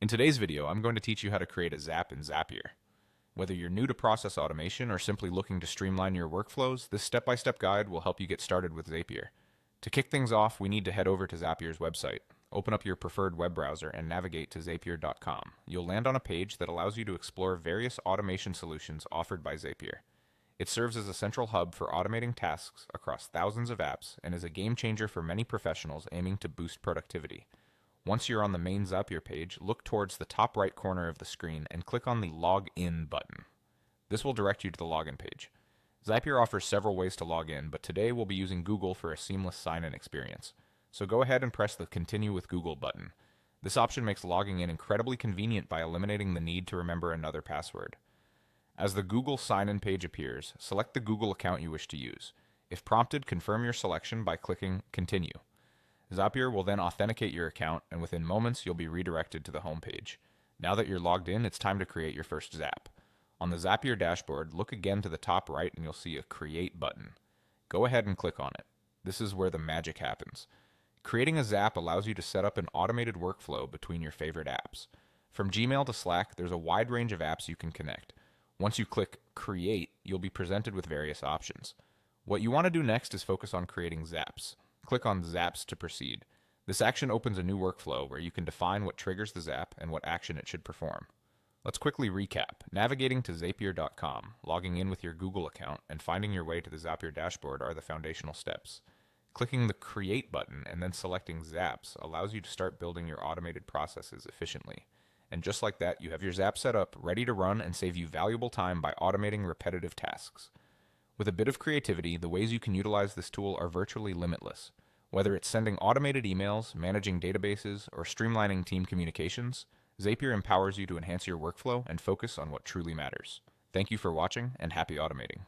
In today's video, I'm going to teach you how to create a Zap in Zapier. Whether you're new to process automation or simply looking to streamline your workflows, this step-by-step guide will help you get started with Zapier. To kick things off, we need to head over to Zapier's website. Open up your preferred web browser and navigate to zapier.com. You'll land on a page that allows you to explore various automation solutions offered by Zapier. It serves as a central hub for automating tasks across thousands of apps and is a game changer for many professionals aiming to boost productivity. Once you're on the main Zapier page, look towards the top right corner of the screen and click on the Log In button. This will direct you to the login page. Zapier offers several ways to log in, but today we'll be using Google for a seamless sign-in experience. So go ahead and press the Continue with Google button. This option makes logging in incredibly convenient by eliminating the need to remember another password. As the Google sign-in page appears, select the Google account you wish to use. If prompted, confirm your selection by clicking Continue. Zapier will then authenticate your account, and within moments you'll be redirected to the home page. Now that you're logged in, it's time to create your first Zap. On the Zapier dashboard, look again to the top right and you'll see a Create button. Go ahead and click on it. This is where the magic happens. Creating a Zap allows you to set up an automated workflow between your favorite apps. From Gmail to Slack, there's a wide range of apps you can connect. Once you click Create, you'll be presented with various options. What you want to do next is focus on creating Zaps. Click on Zaps to proceed. This action opens a new workflow where you can define what triggers the Zap and what action it should perform. Let's quickly recap. Navigating to Zapier.com, logging in with your Google account, and finding your way to the Zapier dashboard are the foundational steps. Clicking the Create button and then selecting Zaps allows you to start building your automated processes efficiently. And just like that, you have your Zap set up, ready to run and save you valuable time by automating repetitive tasks. With a bit of creativity, the ways you can utilize this tool are virtually limitless. Whether it's sending automated emails, managing databases, or streamlining team communications, Zapier empowers you to enhance your workflow and focus on what truly matters. Thank you for watching, and happy automating.